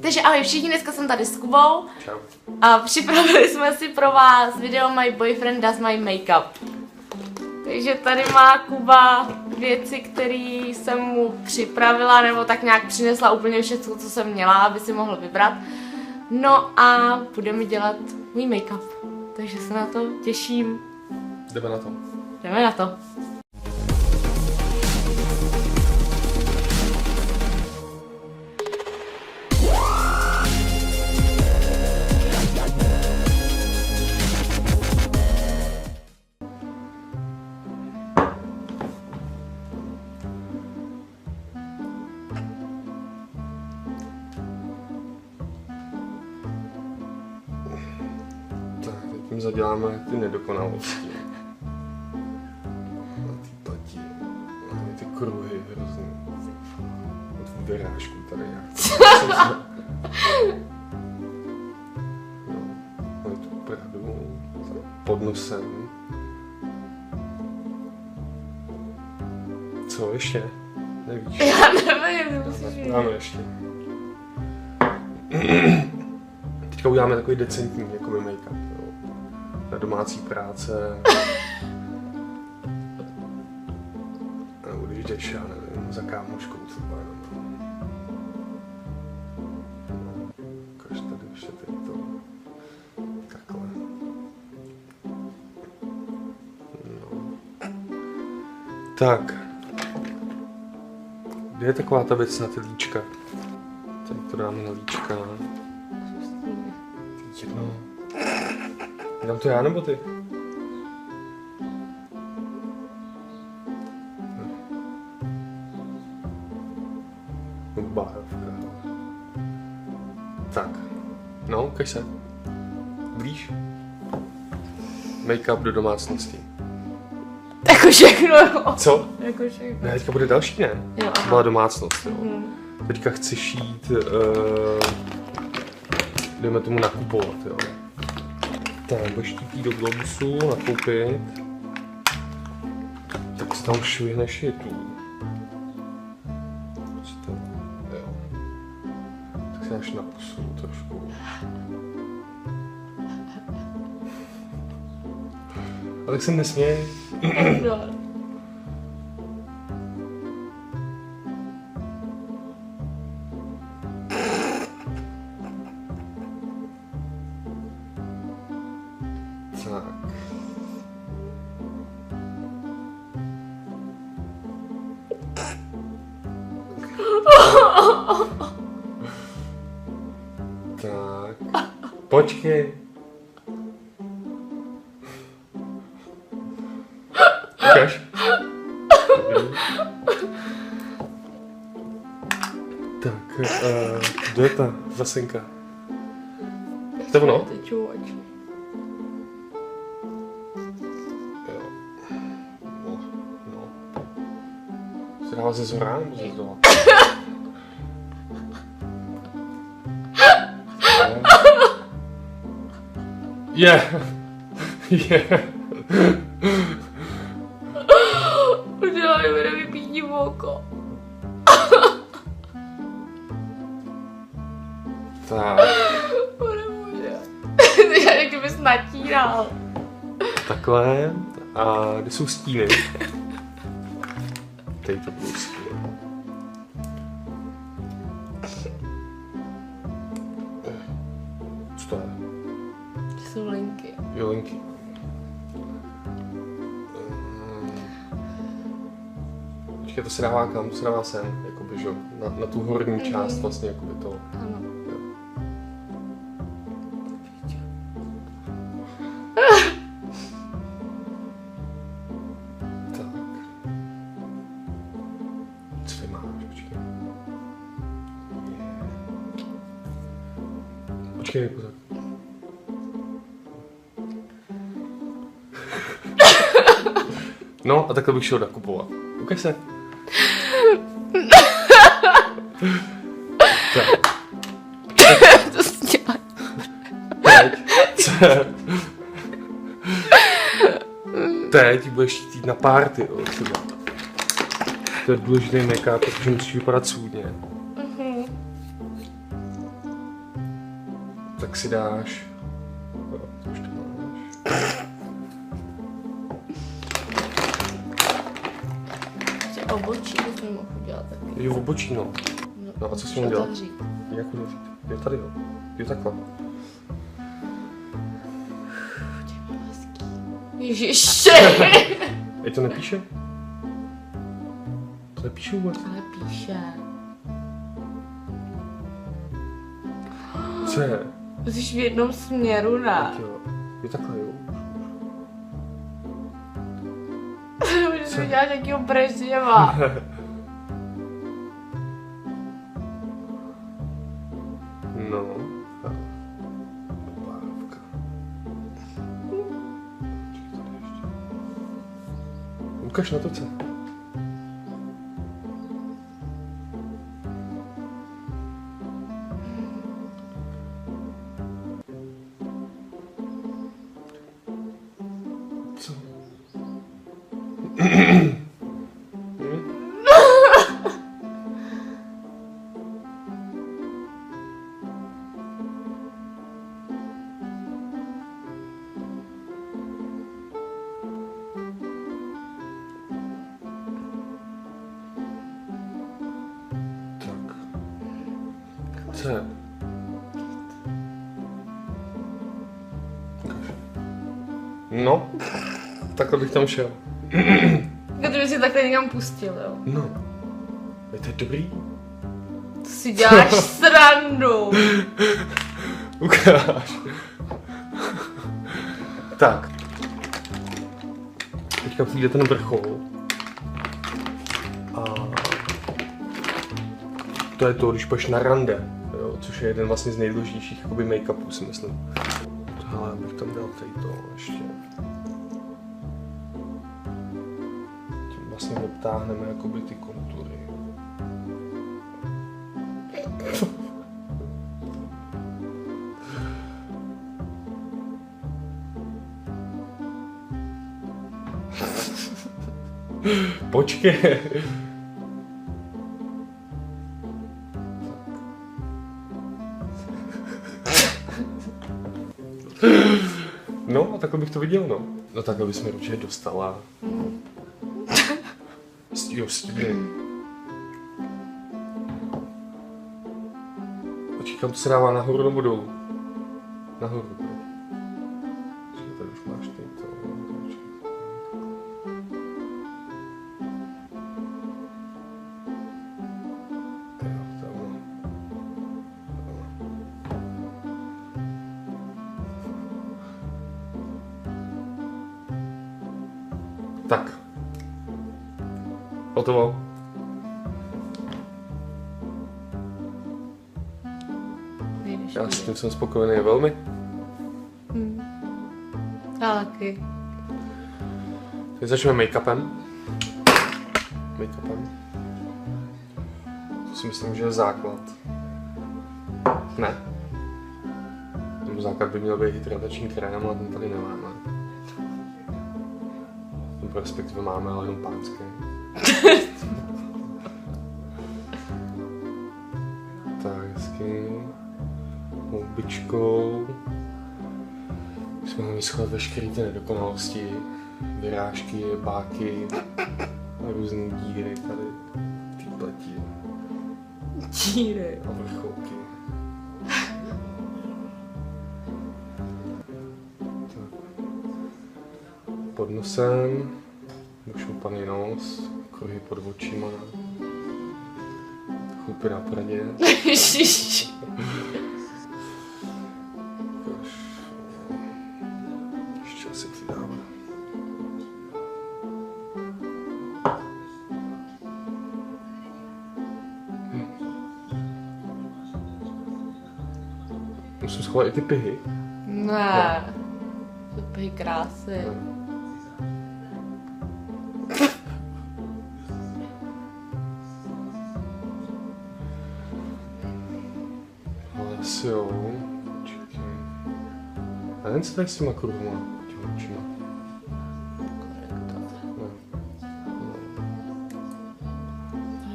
Takže ahoj všichni, dneska jsem tady s Kubou. Čau. A připravili jsme si pro vás video My Boyfriend Does My Makeup. Takže tady má Kuba věci, které jsem mu připravila, nebo tak nějak přinesla úplně všechno, co jsem měla, aby si mohl vybrat. No a budeme dělat můj make-up. Takže se na to těším. Jdeme na to. Jdeme na to. Tím zaděláme ty nedokonalosti. Na ty plati, na ty kruhy hrozný. Od vyrážku tady jak. No, máme tu pradu, pod nosem. Co ještě? Nevíš? Já nevím, musíš Dáme ještě. Teďka uděláme takový decentní jako make-up. Na domácí práce. Nebo když jdeš, já nevím, za kámoškou třeba. Ukaž tady ještě teď to. Takhle. No. Tak. Kde je taková ta věc na ty líčka? Teď to dáme na líčka. No. Dám to já nebo ty? Bárovka. Tak. No, ukaž se. Blíž. Make-up do domácnosti. Jako všechno, jo. Co? Jako všechno. Ne, teďka bude další, ne? Jo, To aha. byla domácnost, jo. Mhm. Teďka chci šít, jdeme tomu nakupovat, jo. Tak, budeš chtít do Globusu nakoupit, tak si tam švihneš je tu. Jo. Tak si dáš na pusu trošku. Ale tak se nesměj. No. Tak. Tak. Počkej. Ukaž. Tak, kde je ta zasenka? To je ono? Teču oči. Jo. No. Se dává ze zhora nebo ze zdola? Je. Je. Udělali mi nevypítí v oko. Tak. To nemůže. Jak kdybys natíral. Takhle. A kde jsou stíny? Tady to budou stíny. Co to je? To jsou linky. Jo, linky. Počkej, to se dává kam? To se dává sem, jakoby, že jo? Na tu horní část vlastně, jakoby to. Ano. Jo. Tak. Co ty máš? Počkej. Počkej, pozor. No a takhle bych šel nakupovat. Ukaž se. Tak. To jsi dělal. Teď. Teď budeš jít na party, jo, třeba. To je důležitý make-up, protože musíš vypadat svůdně. Tak si dáš... Už to máš. Ještě obočí bychom mohli udělat taky. Jo, v obočí, no. No a co si mám dělat? Jak udavřít? Jo, tady jo. Jo, takhle. Ježiši. Ej, to nepíše? To nepíše vůbec? Ale píše. Co je? Jsi v jednom směru, ne? Tak jo. Jo, takhle jo. Můžeš udělat nějakýho Brežněva. No. Bárka. Ukaž na to, co? Co? Tak. Co je? Ukaž. No, takhle bych tam šel. Kdyby si takhle někam pustil, jo. No. Je to dobrý? To si děláš srandu. Ukáž. Tak. Teďka přijde ten vrchol. A to je to, když půjdeš na rande, jo, což je jeden vlastně z nejdůležitějších jakoby make-upů, si myslím. Tohle bych tam dal tady to ještě. Tím vlastně obtáhneme jakoby ty kontury. Počkej. No, a takhle bych to viděl, no. No takhle bys mi určitě dostala. Jo, stejně. Počkej, kam to se dává, nahoru nebo dolů? Nahoru. Počkej, tady už máš ty to. Tak. Hotovo. Já s tím jsem spokojený velmi. Taky. Teď začneme make-upem. Make-upem. To si myslím, že je základ. Ne. Ten základ by měl být hydratační krém, ale ten tady nemáme. Respektive máme, ale jenom pánské. Tak, hezky. Houbičkou. Jsme mohli schovat veškeré ty nedokonalosti. Vyrážky, báky a různý díry tady v té pleti. Díry. A vrcholky. Tak. Pod nosem. Ušoupaný nos, kruhy pod očima, chupy na prdě. Ježiš. Ještě asi přidáme. Musím schovat i ty pihy. Ne. To pej krásy. Ne. Asi jo. Čekaj. A jen se tady s těma kruhama, těma očima.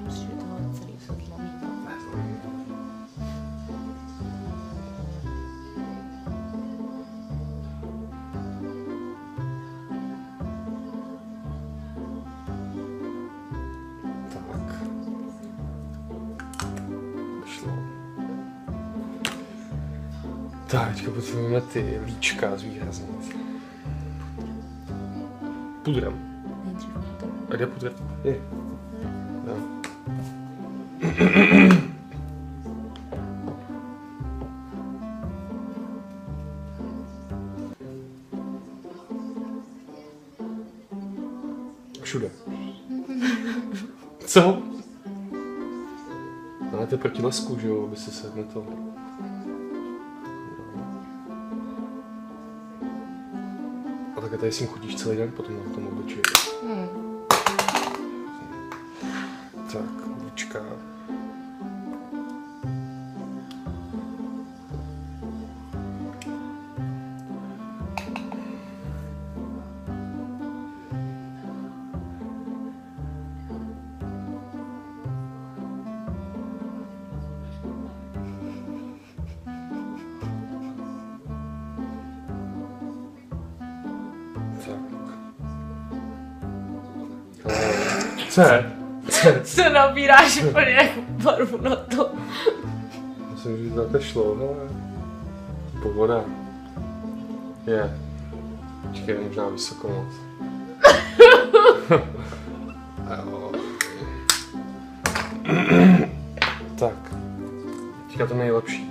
Musíš tohle celý světlo mít. Tak, teďka potřebujeme ty líčka zvýraznic. Pudrem. Nejdřív to. A kde pudr? Je. No. Všude. Co? Ale to je proti lesku, že jo, aby se sedne to. A tak tady s ním chodíš celý den potom na tom obličeji. Tak, líčka. Co je? Se nabíráš úplně jako barvu na to. Myslím, že to takhle šlo, hele. Povoda. Je. Počkej, možná vysoko moc. Jo. Tak. Teďka to nejlepší.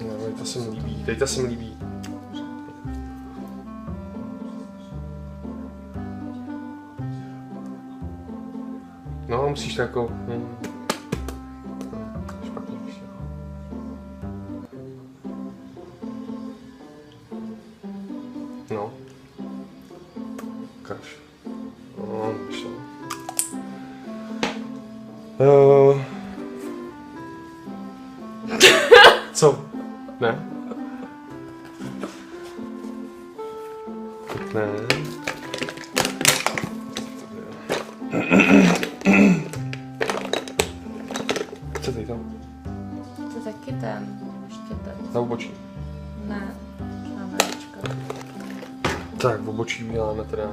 No, tady to se mi líbí. No, musíš to jako... Špatně víš. No. Kaž. No, vyšlo. Co? Ne? Tak ne. Co tady tam? To taky ten štětec. Na obočí. Ne, šámečka. Tak, v obočí uděláme teda.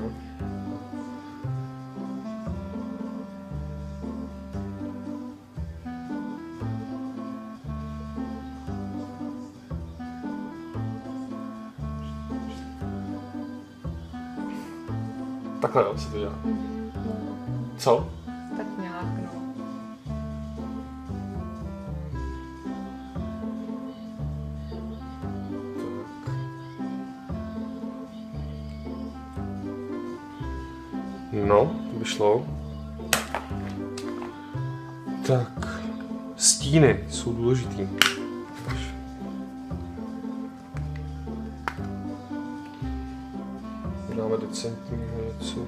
Takhle jo, se to dělá. Co? Tak nějak, no. No, vyšlo. Tak, stíny jsou důležitý. Dáme decentního něco.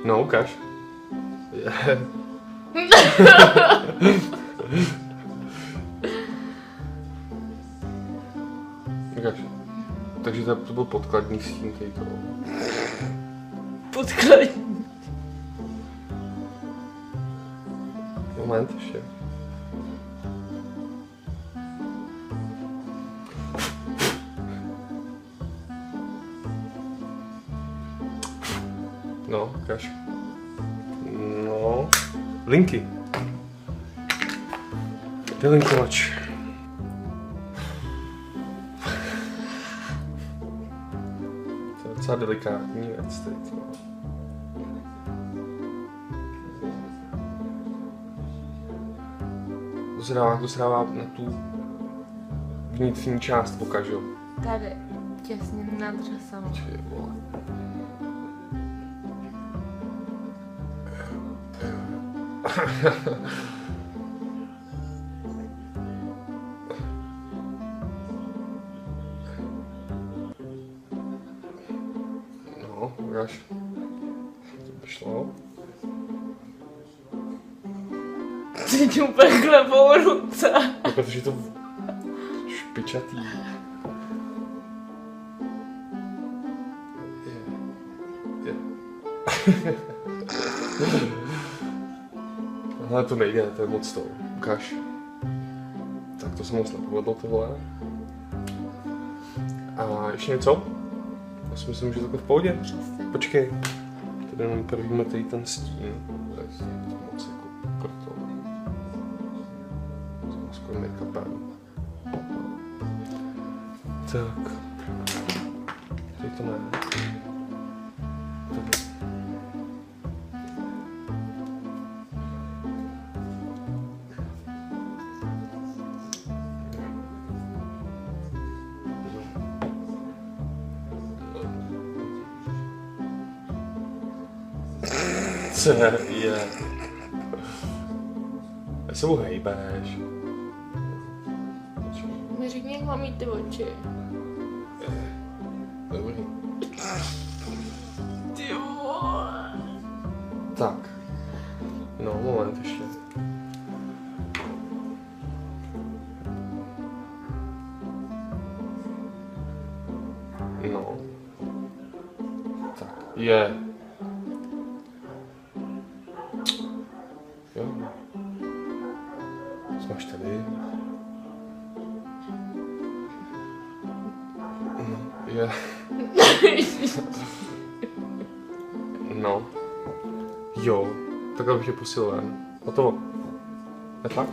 No, ukáž. Yeah. Ukáž. Takže to byl podkladní stín tady toho. Podkladní. Moment ještě. No, ukáž. No, linky. To je linkovač. To je docela delikátní věc teď. To se dává na tu vnitřní část oka, že jo? Tady, těsně nad řasama. Ty vole. No, ukáž. To by šlo. Teď úplně klepou ruce. No, protože to špičatý. Ale to nejde, to je moc to. Ukáž. Tak to se moc nepovedlo tohle. A ještě něco? Já si myslím, že to je v pohodě. Počkej. Tady jenom prvíme tady ten stín. To je moc jako proto. Skoro make-upem. Tak. Tady to ne. Tady. Co je? Já se mu hejbeš. Mi řekni, jak mám mít ty oči. Dobrý. Ty vole. Tak. No, moment ještě. No. Tak, je. Jo. Co máš tady? Je. No. Jo. Takhle bych je pustil ven. Hotovo. Je tak?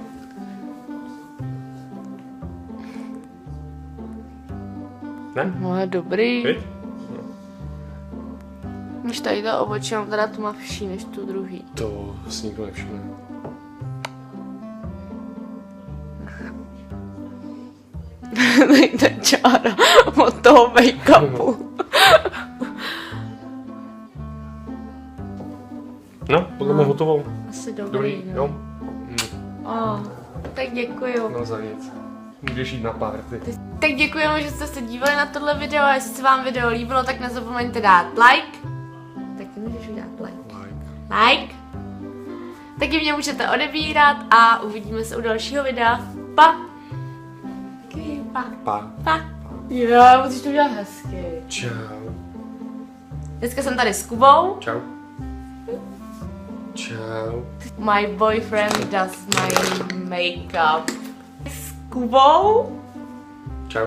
Ne? No je dobrý. Víš? Už tady to obočí mám teda tmavší než tu druhý. To si nikdo nevšimne. Tady ta čára od toho make-upu. No, podle mě hotovo. Asi dobrý, Dobrý, no. jo? Tak děkuju. No za nic. Můžeš jít na party. Tak děkujeme, že jste se dívali na tohle video a jestli se vám video líbilo, tak nezapomeňte dát like. Taky můžeš dát like. Like. Taky mě můžete odebírat a uvidíme se u dalšího videa. Pa. Taky pa. Pa. Pa. Jo, musíš to udělat hezky. Čau. Dneska jsem tady s Kubou. Čau. Čau. My boyfriend does my makeup. S Kubou. Čau.